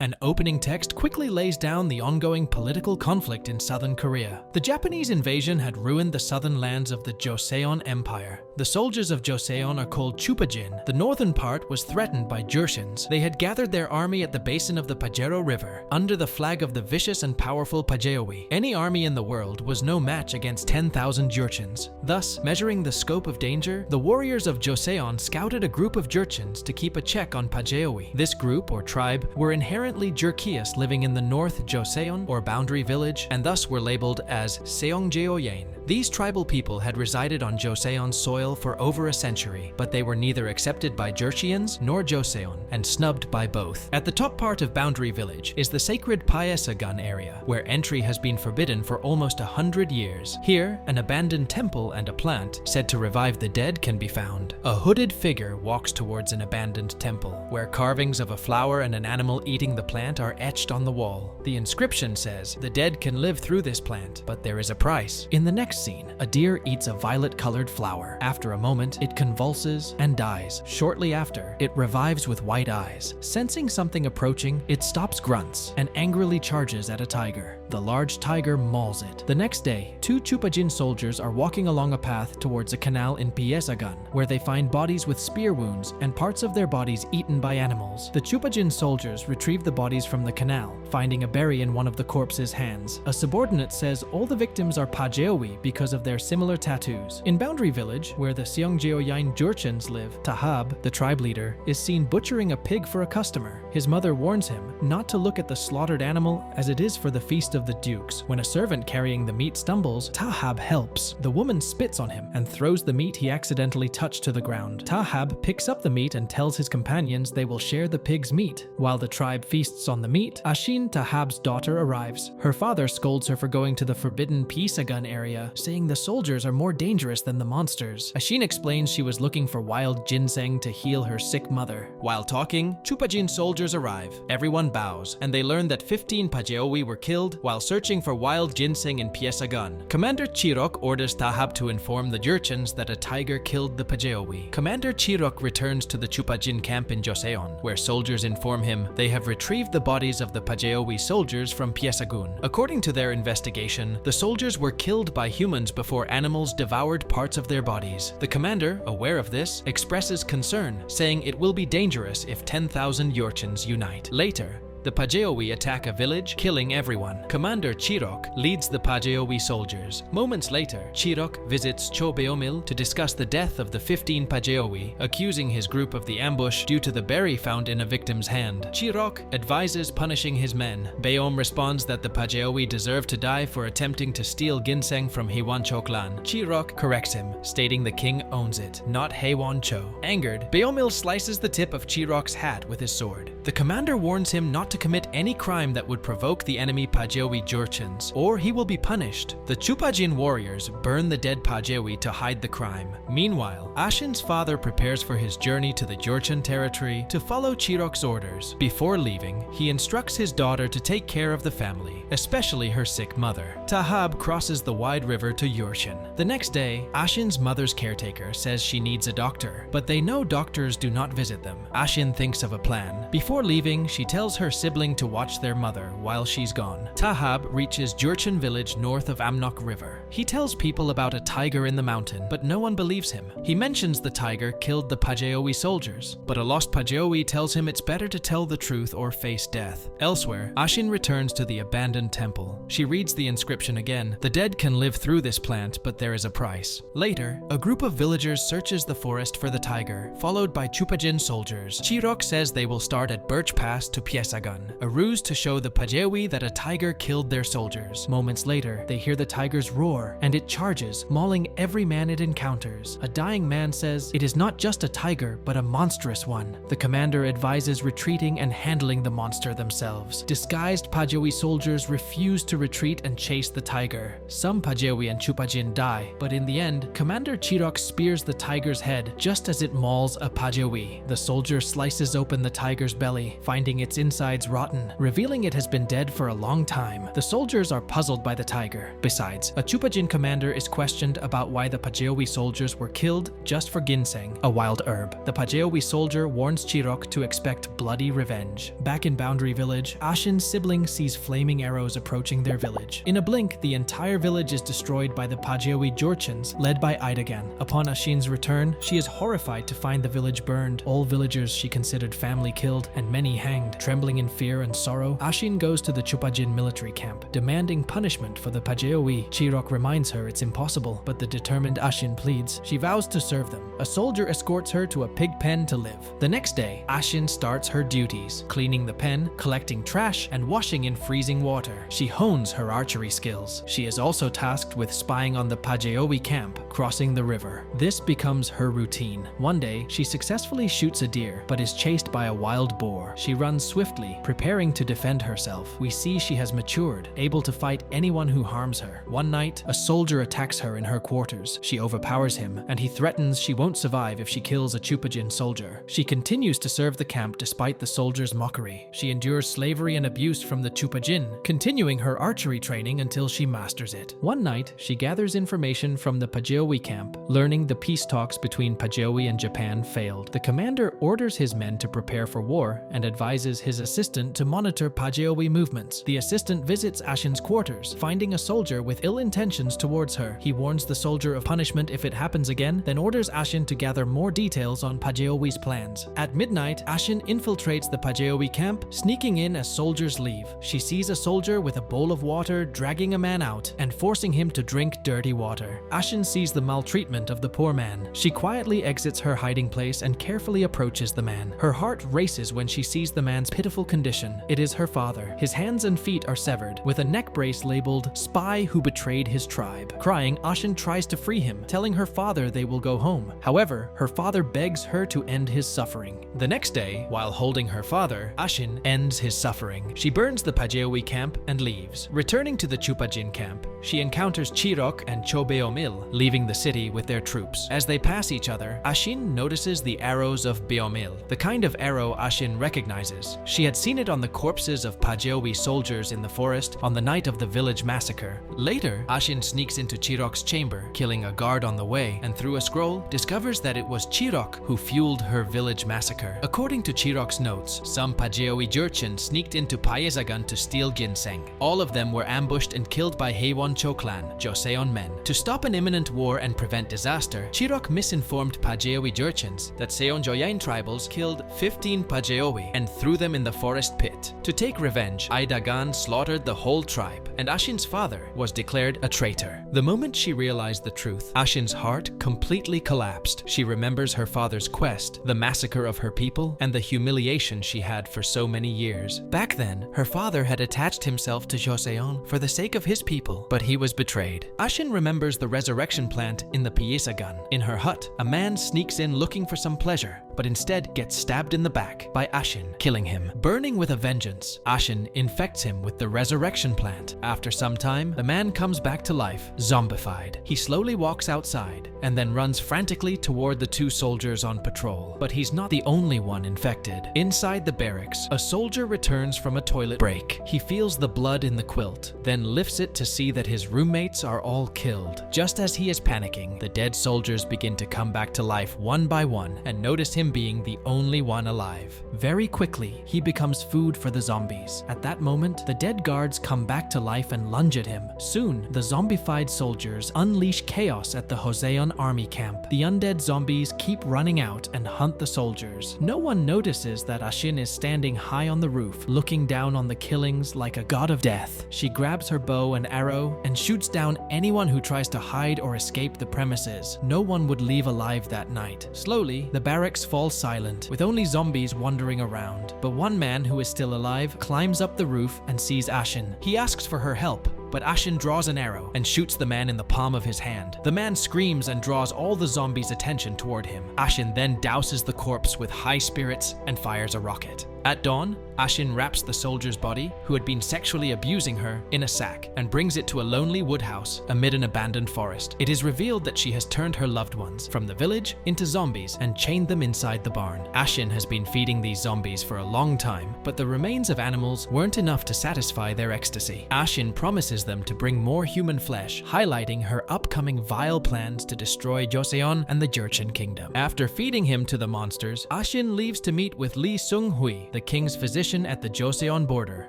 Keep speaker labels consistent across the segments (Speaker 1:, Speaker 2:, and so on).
Speaker 1: An opening text quickly lays down the ongoing political conflict in southern Korea. The Japanese invasion had ruined the southern lands of the Joseon Empire. The soldiers of Joseon are called Chupajin. The northern part was threatened by Jurchens. They had gathered their army at the basin of the Pajero River, under the flag of the vicious and powerful Pajeowi. Any army in the world was no match against 10,000 Jurchens. Thus, measuring the scope of danger, the warriors of Joseon scouted a group of Jurchens to keep a check on Pajeowi. This group, or tribe, were inherently Jurkias living in the North Joseon, or boundary village, and thus were labeled as Seongjeoyeon. These tribal people had resided on Joseon's soil for over a century, but they were neither accepted by Jurchians nor Joseon, and snubbed by both. At the top part of Boundary Village is the sacred Pyesagun area, where entry has been forbidden for almost 100 years. Here, an abandoned temple and a plant, said to revive the dead, can be found. A hooded figure walks towards an abandoned temple, where carvings of a flower and an animal eating the plant are etched on the wall. The inscription says, "The dead can live through this plant, but there is a price." In the next scene, a deer eats a violet-colored flower. After a moment, it convulses and dies. Shortly after, it revives with white eyes. Sensing something approaching, it stops grunts and angrily charges at a tiger. The large tiger mauls it. The next day, two Chupajin soldiers are walking along a path towards a canal in Pyesagun, where they find bodies with spear wounds and parts of their bodies eaten by animals. The Chupajin soldiers retrieve the bodies from the canal, finding a berry in one of the corpse's hands. A subordinate says all the victims are Pajeowi because of their similar tattoos. In Boundary Village, where the Seongjeoyeon Jurchens live, Tahab, the tribe leader, is seen butchering a pig for a customer. His mother warns him not to look at the slaughtered animal, as it is for the feast of the dukes. When a servant carrying the meat stumbles, Tahab helps. The woman spits on him and throws the meat he accidentally touched to the ground. Tahab picks up the meat and tells his companions they will share the pig's meat. While the tribe feasts on the meat, Ashin, Tahab's daughter, arrives. Her father scolds her for going to the forbidden Pyesagun area, saying the soldiers are more dangerous than the monsters. Ashin explains she was looking for wild ginseng to heal her sick mother. While talking, Chupajin soldiers arrive. Everyone bows, and they learn that 15 Pajeowi were killed while searching for wild ginseng in Pyesagun. Commander Chirok orders Tahab to inform the Jurchens that a tiger killed the Pajeowi. Commander Chirok returns to the Chupajin camp in Joseon, where soldiers inform him they have retrieved the bodies of the Pajeowi soldiers from Pyesagun. According to their investigation, the soldiers were killed by humans before animals devoured parts of their bodies. The commander, aware of this, expresses concern, saying it will be dangerous if 10,000 Jurchens unite. Later, the Pajeowi attack a village, killing everyone. Commander Chirok leads the Pajeowi soldiers. Moments later, Chirok visits Cho Beomil to discuss the death of the 15 Pajeowi, accusing his group of the ambush due to the berry found in a victim's hand. Chirok advises punishing his men. Beom responds that the Pajeowi deserve to die for attempting to steal ginseng from Hyeoncho clan. Chirok corrects him, stating the king owns it, not Hyeoncho. Angered, Beomil slices the tip of Chirok's hat with his sword. The commander warns him not to commit any crime that would provoke the enemy Pajeowi Jurchens, or he will be punished. The Chupajin warriors burn the dead Pajeowi to hide the crime. Meanwhile, Ashin's father prepares for his journey to the Jurchen territory to follow Chirok's orders. Before leaving, he instructs his daughter to take care of the family, especially her sick mother. Tahab crosses the wide river to Jurchen. The next day, Ashin's mother's caretaker says she needs a doctor, but they know doctors do not visit them. Ashin thinks of a plan. Before leaving, she tells her sibling to watch their mother while she's gone. Tahab reaches Jurchen village north of Amnok River. He tells people about a tiger in the mountain, but no one believes him. He mentions the tiger killed the Pajeowi soldiers, but a lost Pajeowi tells him it's better to tell the truth or face death. Elsewhere, Ashin returns to the abandoned temple. She reads the inscription again. The dead can live through this plant, but there is a price. Later, a group of villagers searches the forest for the tiger, followed by Chupajin soldiers. Chirok says they will start at Birch Pass to Pyesagun, a ruse to show the Pajeowi that a tiger killed their soldiers. Moments later, they hear the tiger's roar, and it charges, mauling every man it encounters. A dying man says it is not just a tiger, but a monstrous one. The commander advises retreating and handling the monster themselves. Disguised Pajeowi soldiers refuse to retreat and chase the tiger. Some Pajeowi and Chupajin die, but in the end, Commander Chirok spears the tiger's head just as it mauls a Pajeowi. The soldier slices open the tiger's belly, finding its insides rotten, revealing it has been dead for a long time. The soldiers are puzzled by the tiger. Besides, a Chupajin Chupajin commander is questioned about why the Pajewi soldiers were killed just for ginseng, a wild herb. The Pajewi soldier warns Chirok to expect bloody revenge. Back in Boundary Village, Ashin's sibling sees flaming arrows approaching their village. In a blink, the entire village is destroyed by the Pajewi Jurchens, led by Idagan. Upon Ashin's return, she is horrified to find the village burned, all villagers she considered family killed, and many hanged. Trembling in fear and sorrow, Ashin goes to the Chupajin military camp, demanding punishment for the Pajewi. Chirok reminds her it's impossible, but the determined Ashin pleads. She vows to serve them. A soldier escorts her to a pig pen to live. The next day, Ashin starts her duties, cleaning the pen, collecting trash, and washing in freezing water. She hones her archery skills. She is also tasked with spying on the Pajewi camp, crossing the river. This becomes her routine. One day, she successfully shoots a deer, but is chased by a wild boar. She runs swiftly, preparing to defend herself. We see she has matured, able to fight anyone who harms her. One night, a soldier attacks her in her quarters. She overpowers him, and he threatens she won't survive if she kills a Chupajin soldier. She continues to serve the camp despite the soldier's mockery. She endures slavery and abuse from the Chupajin, continuing her archery training until she masters it. One night, she gathers information from the Pajewi camp, learning the peace talks between Pajewi and Japan failed. The commander orders his men to prepare for war and advises his assistant to monitor Pajewi movements. The assistant visits Ashin's quarters, finding a soldier with ill intentions towards her. He warns the soldier of punishment if it happens again, then orders Ashin to gather more details on Pajewi's plans. At midnight, Ashin infiltrates the Pajewi camp, sneaking in as soldiers leave. She sees a soldier with a bowl of water dragging a man out and forcing him to drink dirty water. Ashin sees the maltreatment of the poor man. She quietly exits her hiding place and carefully approaches the man. Her heart races when she sees the man's pitiful condition. It is her father. His hands and feet are severed, with a neck brace labeled "Spy Who Betrayed His Tribe." Crying, Ashin tries to free him, telling her father they will go home. However, her father begs her to end his suffering. The next day, while holding her father, Ashin ends his suffering. She burns the Pajewi camp and leaves. Returning to the Chupajin camp, she encounters Chirok and Chobeomil, leaving the city with their troops. As they pass each other, Ashin notices the arrows of Beomil, the kind of arrow Ashin recognizes. She had seen it on the corpses of Pajewi soldiers in the forest on the night of the village massacre. Later, Ashin sneaks into Chirok's chamber, killing a guard on the way, and through a scroll, discovers that it was Chirok who fueled her village massacre. According to Chirok's notes, some Pajewi Jurchen sneaked into Payezagan to steal ginseng. All of them were ambushed and killed by Heiwoncho clan, Joseon men. To stop an imminent war and prevent disaster, Chirok misinformed Pajewi Jurchens that Seonjoyain tribals killed 15 Pajewi and threw them in the forest pit. To take revenge, Aidagan slaughtered the whole tribe, and Ashin's father was declared a traitor. The moment she realized the truth, Ashin's heart completely collapsed. She remembers her father's quest, the massacre of her people, and the humiliation she had for so many years. Back then, her father had attached himself to Joseon for the sake of his people, but he was betrayed. Ashin remembers the resurrection plant in the Piyesagan. In her hut, a man sneaks in looking for some pleasure, but instead gets stabbed in the back by Ashin, killing him. Burning with a vengeance, Ashin infects him with the resurrection plant. After some time, the man comes back to life, zombified. He slowly walks outside and then runs frantically toward the two soldiers on patrol. But he's not the only one infected. Inside the barracks, a soldier returns from a toilet break. He feels the blood in the quilt, then lifts it to see that his roommates are all killed. Just as he is panicking, the dead soldiers begin to come back to life one by one and notice him being the only one alive. Very quickly, he becomes food for the zombies. At that moment, the dead guards come back to life and lunge at him. Soon, the zombified soldiers unleash chaos at the Joseon army camp. The undead zombies keep running out and hunt the soldiers. No one notices that Ashin is standing high on the roof, looking down on the killings like a god of death. She grabs her bow and arrow and shoots down anyone who tries to hide or escape the premises. No one would leave alive that night. Slowly, the barracks fall silent, with only zombies wandering around. But one man who is still alive climbs up the roof and sees Ashin. He asks for her help, but Ashin draws an arrow and shoots the man in the palm of his hand. The man screams and draws all the zombies' attention toward him. Ashin then douses the corpse with high spirits and fires a rocket. At dawn, Ashin wraps the soldier's body, who had been sexually abusing her, in a sack and brings it to a lonely wood house amid an abandoned forest. It is revealed that she has turned her loved ones from the village into zombies and chained them inside the barn. Ashin has been feeding these zombies for a long time, but the remains of animals weren't enough to satisfy their ecstasy. Ashin promises them to bring more human flesh, highlighting her upcoming vile plans to destroy Joseon and the Jurchen kingdom. After feeding him to the monsters, Ashin leaves to meet with Lee Sung-hui, the king's physician at the Joseon border,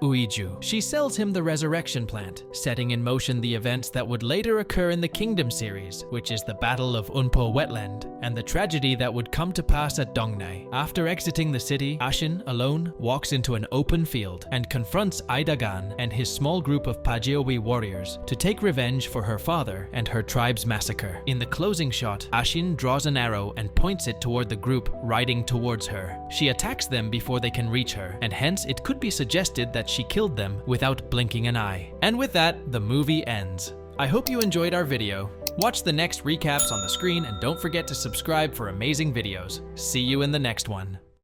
Speaker 1: Uiju. She sells him the resurrection plant, setting in motion the events that would later occur in the Kingdom series, which is the Battle of Unpo Wetland, and the tragedy that would come to pass at Dongnai. After exiting the city, Ashin, alone, walks into an open field and confronts Aidagan and his small group of Pajeowi warriors to take revenge for her father and her tribe's massacre. In the closing shot, Ashin draws an arrow and points it toward the group riding towards her. She attacks them before they can reach her, and hence it could be suggested that she killed them without blinking an eye. And with that, the movie ends. I hope you enjoyed our video. Watch the next recaps on the screen and don't forget to subscribe for amazing videos. See you in the next one.